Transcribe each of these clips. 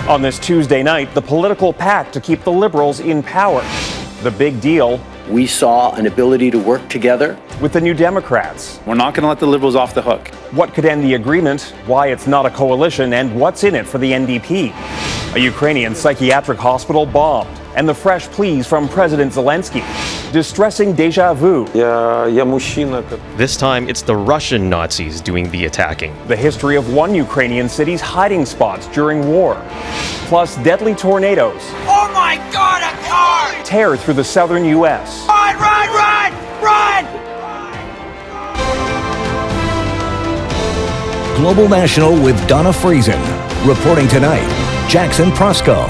On this Tuesday night, the political pact to keep the Liberals in power. The big deal. We saw an ability to work together with the New Democrats. We're not going to let the Liberals off the hook. What could end the agreement, why it's not a coalition, and what's in it for the NDP. A Ukrainian psychiatric hospital bombed, and the fresh pleas from President Zelensky. Distressing déjà vu. This time, it's the Russian Nazis doing the attacking. The history of one Ukrainian city's hiding spots during war. Plus deadly tornadoes. Oh my God, a car! Tear through the southern U.S. Run, run, run, run! Global National with Donna Friesen. Reporting tonight, Jackson Prosco.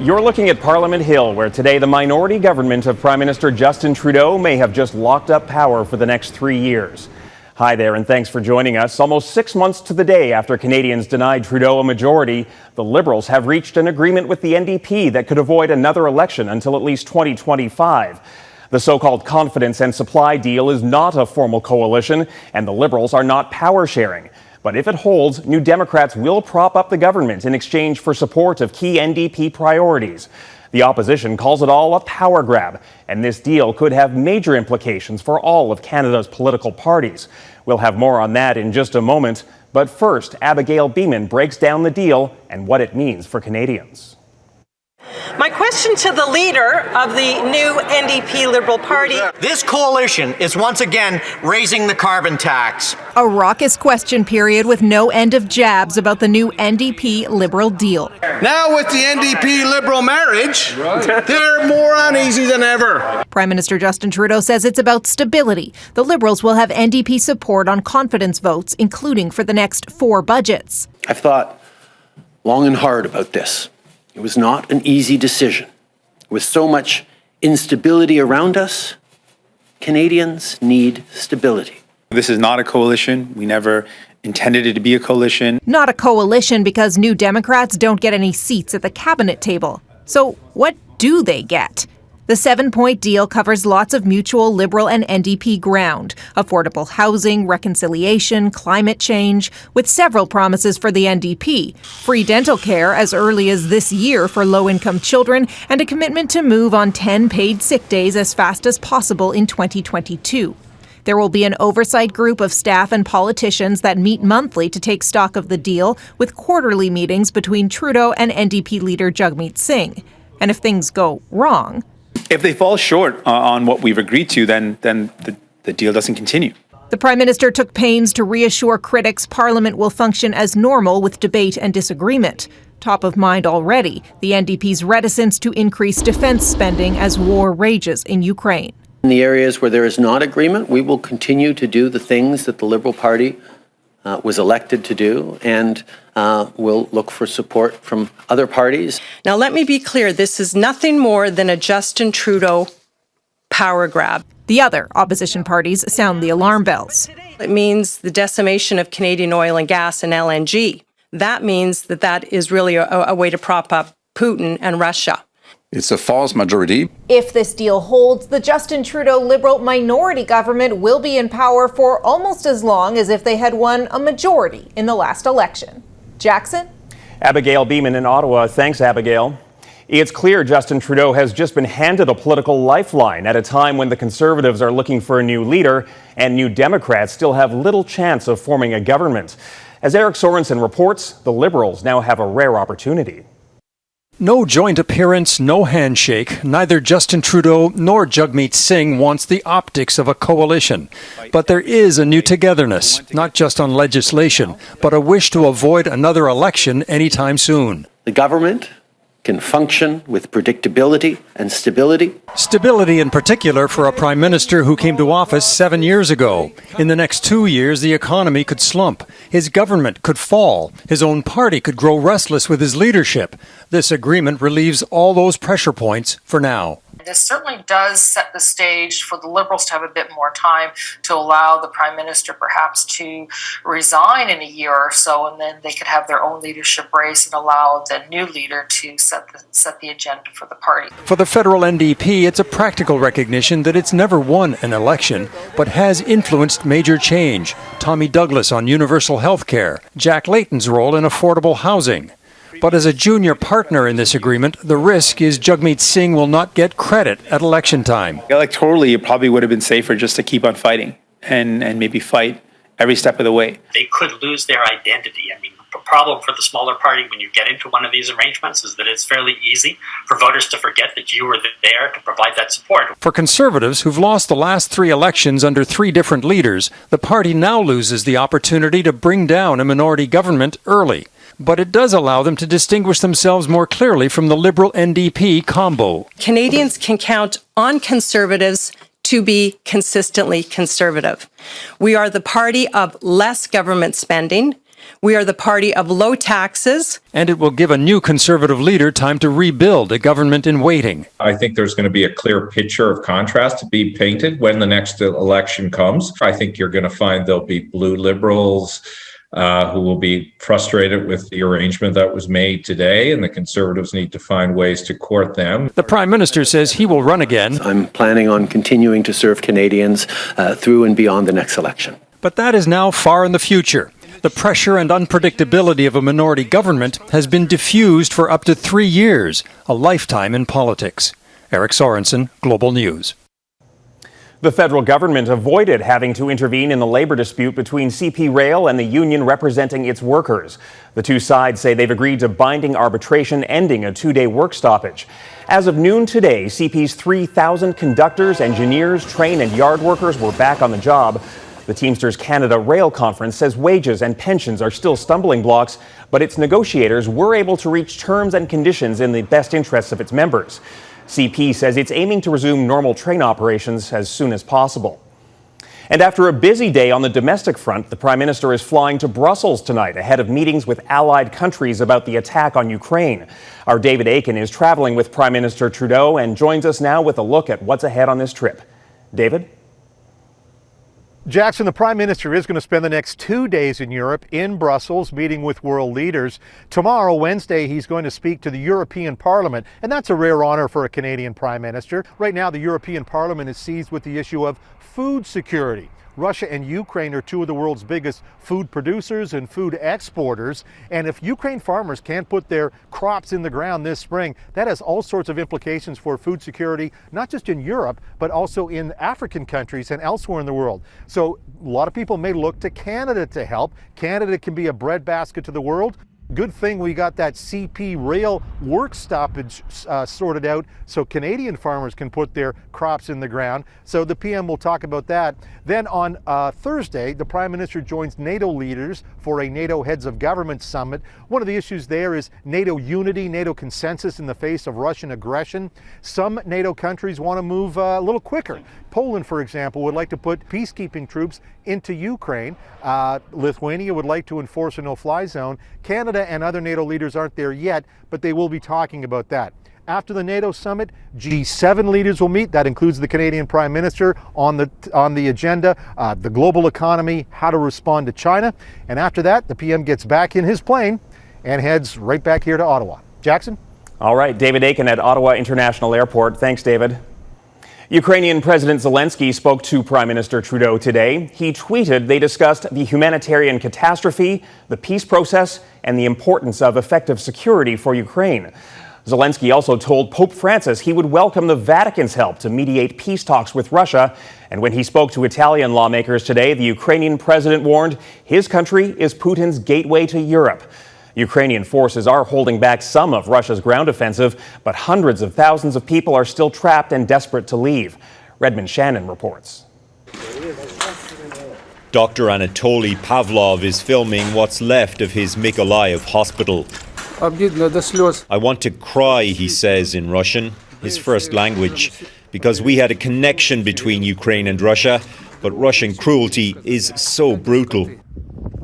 You're looking at Parliament Hill, where today the minority government of Prime Minister Justin Trudeau may have just locked up power for the next 3 years. Hi there, and thanks for joining us. Almost 6 months to the day after Canadians denied Trudeau a majority, the Liberals have reached an agreement with the NDP that could avoid another election until at least 2025. The so-called confidence and supply deal is not a formal coalition, and the Liberals are not power sharing. But if it holds, New Democrats will prop up the government in exchange for support of key NDP priorities. The opposition calls it all a power grab, and this deal could have major implications for all of Canada's political parties. We'll have more on that in just a moment, but first, Abigail Bimman breaks down the deal and what it means for Canadians. My question to the leader of the new NDP Liberal Party. This coalition is once again raising the carbon tax. A raucous question period with no end of jabs about the new NDP Liberal deal. Now with the NDP Liberal marriage, they're more uneasy than ever. Prime Minister Justin Trudeau says it's about stability. The Liberals will have NDP support on confidence votes, including for the next 4 budgets. I've thought long and hard about this. It was not an easy decision. With so much instability around us, Canadians need stability. This is not a coalition. We never intended it to be a coalition. Not a coalition because New Democrats don't get any seats at the cabinet table. So what do they get? The 7-point deal covers lots of mutual Liberal and NDP ground, affordable housing, reconciliation, climate change, with several promises for the NDP, free dental care as early as this year for low-income children, and a commitment to move on 10 paid sick days as fast as possible in 2022. There will be an oversight group of staff and politicians that meet monthly to take stock of the deal, with quarterly meetings between Trudeau and NDP Leader Jagmeet Singh. And if things go wrong... If they fall short on what we've agreed to, then the deal doesn't continue. The Prime Minister took pains to reassure critics Parliament will function as normal with debate and disagreement. Top of mind already, the NDP's reticence to increase defence spending as war rages in Ukraine. In the areas where there is not agreement, we will continue to do the things that the Liberal Party was elected to do, and we'll look for support from other parties. Now, let me be clear. This is nothing more than a Justin Trudeau power grab. The other opposition parties sound the alarm bells. It means the decimation of Canadian oil and gas and LNG. That means that is really a way to prop up Putin and Russia. It's a false majority. If this deal holds, the Justin Trudeau Liberal minority government will be in power for almost as long as if they had won a majority in the last election. Jackson? Abigail Bimman in Ottawa. Thanks, Abigail. It's clear Justin Trudeau has just been handed a political lifeline at a time when the Conservatives are looking for a new leader and New Democrats still have little chance of forming a government. As Eric Sorensen reports, the Liberals now have a rare opportunity. No joint appearance, no handshake. Neither Justin Trudeau nor Jagmeet Singh wants the optics of a coalition. But there is a new togetherness, not just on legislation, but a wish to avoid another election anytime soon. The government can function with predictability and stability. Stability in particular for a prime minister who came to office 7 years ago. In the next 2 years, the economy could slump. His government could fall. His own party could grow restless with his leadership. This agreement relieves all those pressure points for now. This certainly does set the stage for the Liberals to have a bit more time to allow the Prime Minister perhaps to resign in a year or so, and then they could have their own leadership race and allow the new leader to set the agenda for the party. For the federal NDP, it's a practical recognition that it's never won an election, but has influenced major change. Tommy Douglas on universal health care, Jack Layton's role in affordable housing. But as a junior partner in this agreement, the risk is Jagmeet Singh will not get credit at election time. Electorally, it probably would have been safer just to keep on fighting and maybe fight every step of the way. They could lose their identity. I mean, the problem for the smaller party when you get into one of these arrangements is that it's fairly easy for voters to forget that you were there to provide that support. For Conservatives, who've lost the last 3 elections under 3 different leaders, the party now loses the opportunity to bring down a minority government early. But it does allow them to distinguish themselves more clearly from the Liberal-NDP combo. Canadians can count on Conservatives to be consistently conservative. We are the party of less government spending. We are the party of low taxes. And it will give a new Conservative leader time to rebuild a government in waiting. I think there's going to be a clear picture of contrast to be painted when the next election comes. I think you're going to find there'll be blue Liberals who will be frustrated with the arrangement that was made today, and the Conservatives need to find ways to court them. The Prime Minister says he will run again. I'm planning on continuing to serve Canadians through and beyond the next election. But that is now far in the future. The pressure and unpredictability of a minority government has been diffused for up to 3 years, a lifetime in politics. Eric Sorensen, Global News. The federal government avoided having to intervene in the labor dispute between CP Rail and the union representing its workers. The two sides say they've agreed to binding arbitration ending a 2-day work stoppage. As of noon today, CP's 3,000 conductors, engineers, train and yard workers were back on the job. The Teamsters Canada Rail Conference says wages and pensions are still stumbling blocks, but its negotiators were able to reach terms and conditions in the best interests of its members. CP says it's aiming to resume normal train operations as soon as possible. And after a busy day on the domestic front, the Prime Minister is flying to Brussels tonight ahead of meetings with allied countries about the attack on Ukraine. Our David Akin is traveling with Prime Minister Trudeau and joins us now with a look at what's ahead on this trip. David? Jackson, the Prime Minister is going to spend the next 2 days in Europe, in Brussels, meeting with world leaders. Tomorrow, Wednesday, he's going to speak to the European Parliament, and that's a rare honor for a Canadian Prime Minister. Right now, the European Parliament is seized with the issue of food security. Russia and Ukraine are 2 of the world's biggest food producers and food exporters. And if Ukraine farmers can't put their crops in the ground this spring, that has all sorts of implications for food security, not just in Europe, but also in African countries and elsewhere in the world. So a lot of people may look to Canada to help. Canada can be a breadbasket to the world. Good thing we got that CP rail work stoppage sorted out so Canadian farmers can put their crops in the ground. So the PM will talk about that. Then on Thursday, the Prime Minister joins NATO leaders for a NATO Heads of Government Summit. One of the issues there is NATO unity, NATO consensus in the face of Russian aggression. Some NATO countries want to move a little quicker. Poland, for example, would like to put peacekeeping troops into Ukraine. Lithuania would like to enforce a no-fly zone. Canada and other NATO leaders aren't there yet, but they will be talking about that. After the NATO summit, G7 leaders will meet. That includes the Canadian Prime Minister on the agenda, the global economy, how to respond to China. And after that, the PM gets back in his plane and heads right back here to Ottawa. Jackson? All right, David Akin at Ottawa International Airport. Thanks, David. Ukrainian President Zelensky spoke to Prime Minister Trudeau today. He tweeted they discussed the humanitarian catastrophe, the peace process, and the importance of effective security for Ukraine. Zelensky also told Pope Francis he would welcome the Vatican's help to mediate peace talks with Russia. And when he spoke to Italian lawmakers today, the Ukrainian president warned his country is Putin's gateway to Europe. Ukrainian forces are holding back some of Russia's ground offensive, but hundreds of thousands of people are still trapped and desperate to leave. Redmond Shannon reports. Dr. Anatoly Pavlov is filming what's left of his Mykolaiv hospital. I want to cry, he says in Russian, his first language, because we had a connection between Ukraine and Russia, but Russian cruelty is so brutal.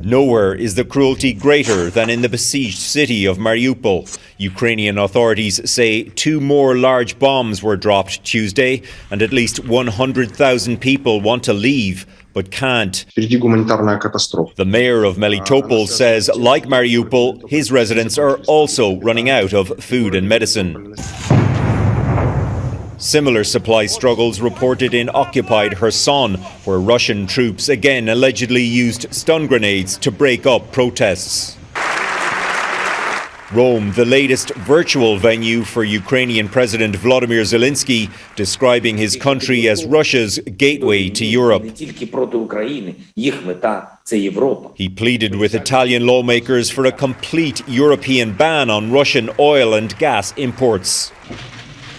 Nowhere is the cruelty greater than in the besieged city of Mariupol. Ukrainian authorities say 2 more large bombs were dropped Tuesday, and at least 100,000 people want to leave, but can't. The mayor of Melitopol says, like Mariupol, his residents are also running out of food and medicine. Similar supply struggles reported in occupied Kherson, where Russian troops again allegedly used stun grenades to break up protests. Rome, the latest virtual venue for Ukrainian President Volodymyr Zelensky, describing his country as Russia's gateway to Europe. He pleaded with Italian lawmakers for a complete European ban on Russian oil and gas imports.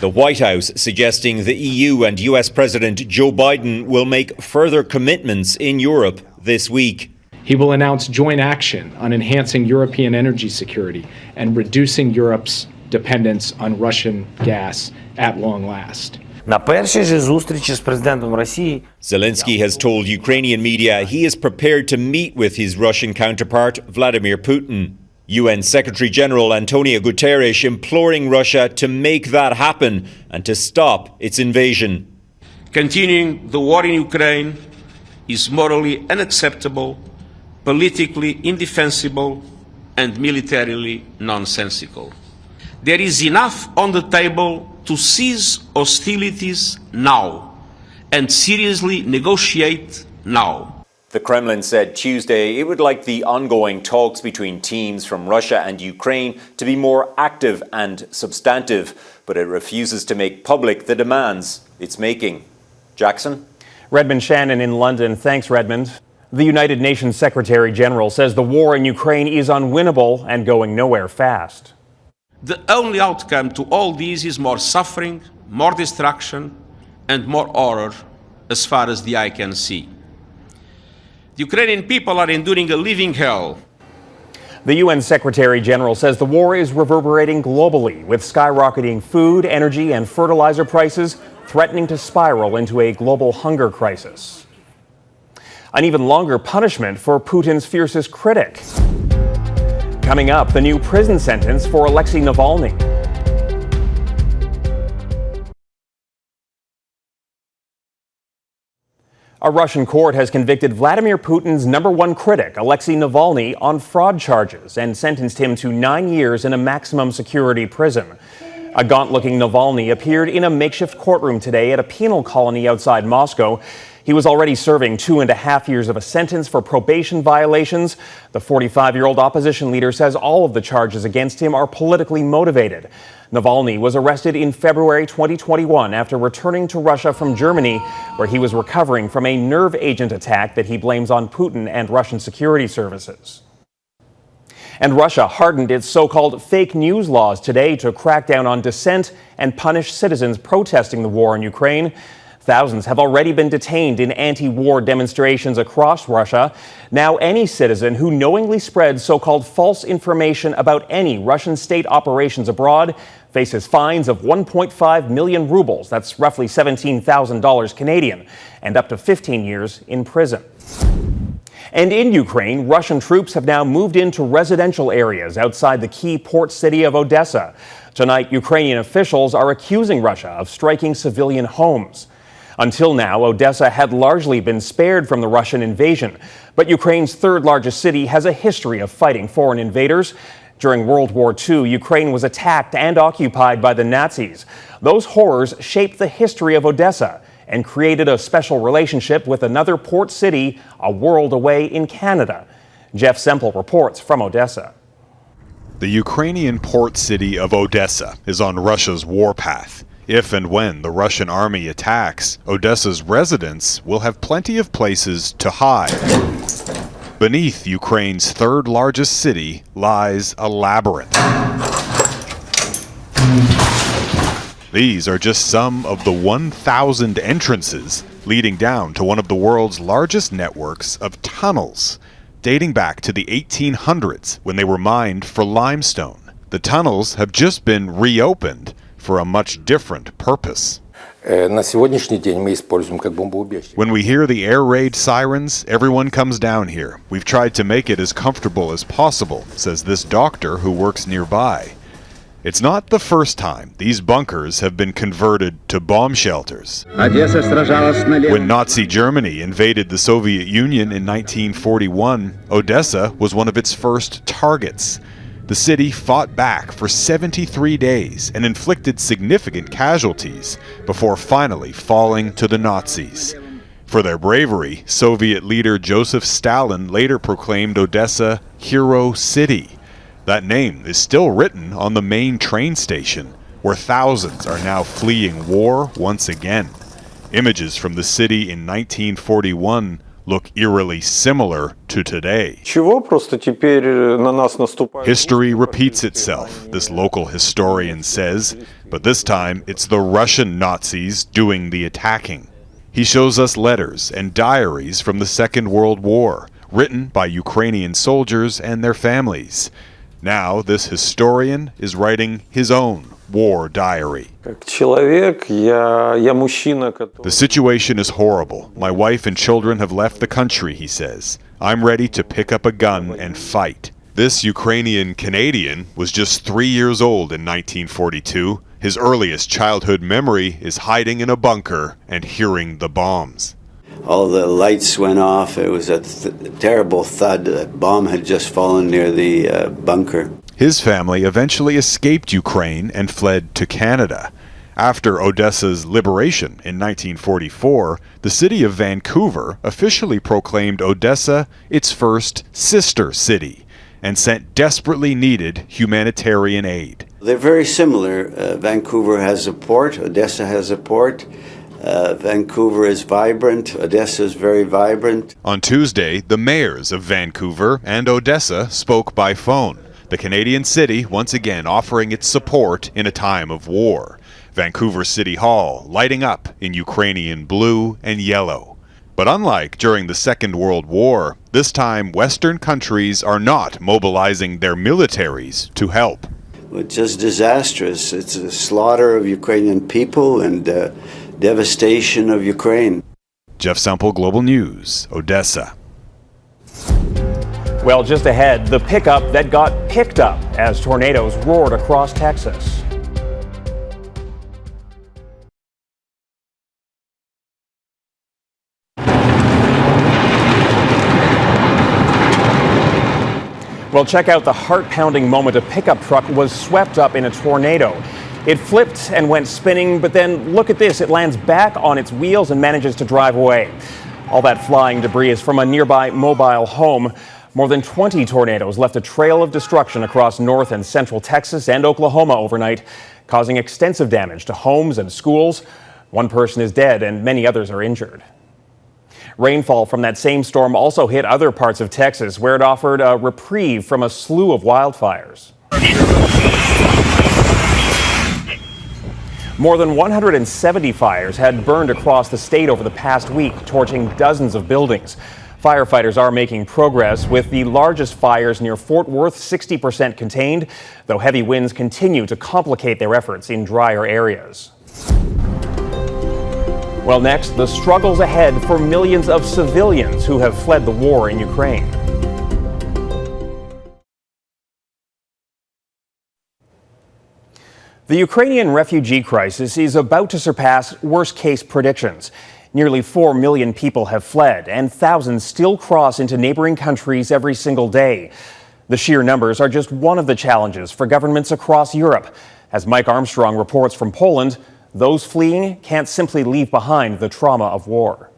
The White House suggesting the EU and US President Joe Biden will make further commitments in Europe this week. He will announce joint action on enhancing European energy security and reducing Europe's dependence on Russian gas at long last. Zelensky has told Ukrainian media he is prepared to meet with his Russian counterpart, Vladimir Putin. UN Secretary-General Antonio Guterres imploring Russia to make that happen and to stop its invasion. Continuing the war in Ukraine is morally unacceptable, politically indefensible, and militarily nonsensical. There is enough on the table to cease hostilities now and seriously negotiate now. The Kremlin said Tuesday it would like the ongoing talks between teams from Russia and Ukraine to be more active and substantive, but it refuses to make public the demands it's making. Jackson? Redmond Shannon in London. Thanks, Redmond. The United Nations Secretary General says the war in Ukraine is unwinnable and going nowhere fast. The only outcome to all this is more suffering, more destruction, and more horror as far as the eye can see. The Ukrainian people are enduring a living hell. The UN Secretary General says the war is reverberating globally, with skyrocketing food, energy, and fertilizer prices threatening to spiral into a global hunger crisis. An even longer punishment for Putin's fiercest critic. Coming up, the new prison sentence for Alexei Navalny. A Russian court has convicted Vladimir Putin's #1 critic, Alexei Navalny, on fraud charges and sentenced him to 9 years in a maximum security prison. A gaunt-looking Navalny appeared in a makeshift courtroom today at a penal colony outside Moscow. He was already serving 2.5 years of a sentence for probation violations. The 45-year-old opposition leader says all of the charges against him are politically motivated. Navalny was arrested in February 2021 after returning to Russia from Germany, where he was recovering from a nerve agent attack that he blames on Putin and Russian security services. And Russia hardened its so-called fake news laws today to crack down on dissent and punish citizens protesting the war in Ukraine. Thousands have already been detained in anti-war demonstrations across Russia. Now, any citizen who knowingly spreads so-called false information about any Russian state operations abroad faces fines of 1.5 million rubles, that's roughly $17,000 Canadian, and up to 15 years in prison. And in Ukraine, Russian troops have now moved into residential areas outside the key port city of Odessa. Tonight, Ukrainian officials are accusing Russia of striking civilian homes. Until now, Odessa had largely been spared from the Russian invasion, but Ukraine's third largest city has a history of fighting foreign invaders. During World War II, Ukraine was attacked and occupied by the Nazis. Those horrors shaped the history of Odessa and created a special relationship with another port city a world away in Canada. Jeff Semple reports from Odessa. The Ukrainian port city of Odessa is on Russia's warpath. If and when the Russian army attacks, Odessa's residents will have plenty of places to hide. Beneath Ukraine's third largest city lies a labyrinth. These are just some of the 1,000 entrances leading down to one of the world's largest networks of tunnels, dating back to the 1800s when they were mined for limestone. The tunnels have just been reopened for a much different purpose. When we hear the air raid sirens, everyone comes down here. We've tried to make it as comfortable as possible, says this doctor who works nearby. It's not the first time these bunkers have been converted to bomb shelters. When Nazi Germany invaded the Soviet Union in 1941, Odessa was one of its first targets. The city fought back for 73 days and inflicted significant casualties before finally falling to the Nazis. For their bravery, Soviet leader Joseph Stalin later proclaimed Odessa Hero City. That name is still written on the main train station, where thousands are now fleeing war once again. Images from the city in 1941 look eerily similar to today. History repeats itself, this local historian says, but this time it's the Russian Nazis doing the attacking. He shows us letters and diaries from the Second World War, written by Ukrainian soldiers and their families. Now this historian is writing his own war diary. The situation is horrible. My wife and children have left the country, he says. I'm ready to pick up a gun and fight. This Ukrainian Canadian was just 3 years old in 1942. His earliest childhood memory is hiding in a bunker and hearing the bombs. All the lights went off. It was a terrible thud. A bomb had just fallen near the bunker. His family eventually escaped Ukraine and fled to Canada. After Odessa's liberation in 1944, the city of Vancouver officially proclaimed Odessa its first sister city and sent desperately needed humanitarian aid. They're very similar. Vancouver has a port. Odessa has a port. Vancouver is vibrant. Odessa is very vibrant. On Tuesday, the mayors of Vancouver and Odessa spoke by phone. The Canadian city once again offering its support in a time of war. Vancouver City Hall lighting up in Ukrainian blue and yellow. But unlike during the Second World War, this time Western countries are not mobilizing their militaries to help. It's just disastrous. It's a slaughter of Ukrainian people and devastation of Ukraine. Jeff Semple, Global News, Odessa. Well, just ahead, the pickup that got picked up as tornadoes roared across Texas. Well, check out the heart-pounding moment a pickup truck was swept up in a tornado. It flipped and went spinning, but then look at this. It lands back on its wheels and manages to drive away. All that flying debris is from a nearby mobile home. More than 20 tornadoes left a trail of destruction across north and central Texas and Oklahoma overnight, causing extensive damage to homes and schools. One person is dead and many others are injured. Rainfall from that same storm also hit other parts of Texas, where it offered a reprieve from a slew of wildfires. More than 170 fires had burned across the state over the past week, torching dozens of buildings. Firefighters are making progress, with the largest fires near Fort Worth 60% contained, though heavy winds continue to complicate their efforts in drier areas. Well, next, the struggles ahead for millions of civilians who have fled the war in Ukraine. The Ukrainian refugee crisis is about to surpass worst-case predictions. Nearly 4 million people have fled, and thousands still cross into neighboring countries every single day. The sheer numbers are just one of the challenges for governments across Europe. As Mike Armstrong reports from Poland, those fleeing can't simply leave behind the trauma of war.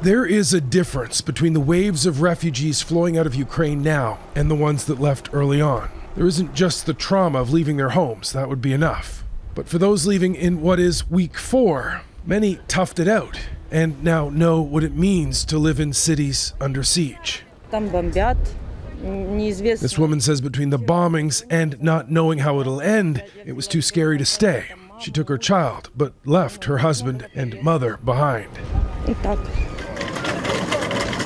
There is a difference between the waves of refugees flowing out of Ukraine now and the ones that left early on. There isn't just the trauma of leaving their homes, that would be enough. But for those leaving in what is week 4, many toughed it out and now know what it means to live in cities under siege. This woman says between the bombings and not knowing how it'll end, it was too scary to stay. She took her child, but left her husband and mother behind.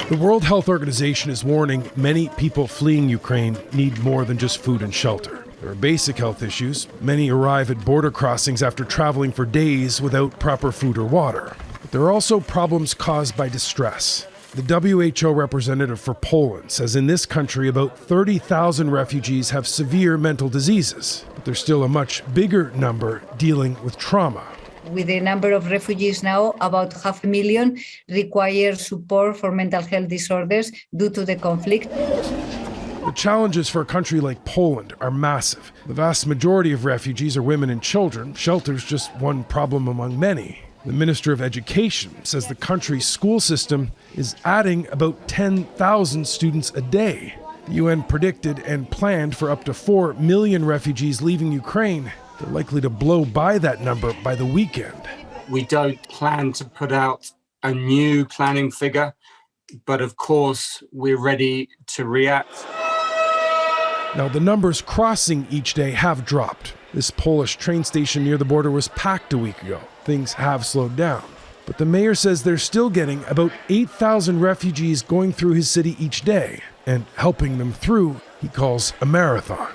The World Health Organization is warning many people fleeing Ukraine need more than just food and shelter. There are basic health issues. Many arrive at border crossings after traveling for days without proper food or water. But there are also problems caused by distress. The WHO representative for Poland says in this country about 30,000 refugees have severe mental diseases, but there's still a much bigger number dealing with trauma. With the number of refugees now, about 500,000 require support for mental health disorders due to the conflict. The challenges for a country like Poland are massive. The vast majority of refugees are women and children. Shelter's just one problem among many. The Minister of Education says the country's school system is adding about 10,000 students a day. The UN predicted and planned for up to 4 million refugees leaving Ukraine. They're likely to blow by that number by the weekend. We don't plan to put out a new planning figure, but of course we're ready to react. Now, the numbers crossing each day have dropped. This Polish train station near the border was packed a week ago. Things have slowed down. But the mayor says they're still getting about 8,000 refugees going through his city each day. And helping them through, he calls a marathon.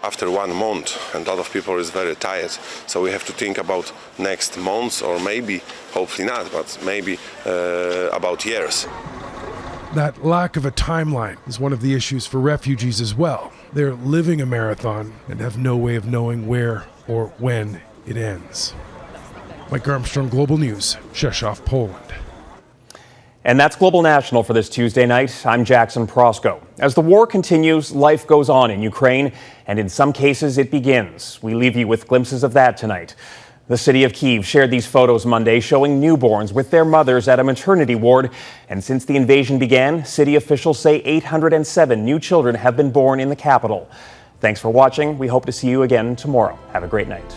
After 1 month, and a lot of people is very tired, so we have to think about next months, or maybe, hopefully not, but maybe about years. That lack of a timeline is one of the issues for refugees as well. They're living a marathon and have no way of knowing where or when it ends. Mike Armstrong, Global News, Rzeszów, Poland. And that's Global National for this Tuesday night. I'm Jackson Prosco. As the war continues, life goes on in Ukraine, and in some cases it begins. We leave you with glimpses of that tonight. The city of Kyiv shared these photos Monday showing newborns with their mothers at a maternity ward. And since the invasion began, city officials say 807 new children have been born in the capital. Thanks for watching. We hope to see you again tomorrow. Have a great night.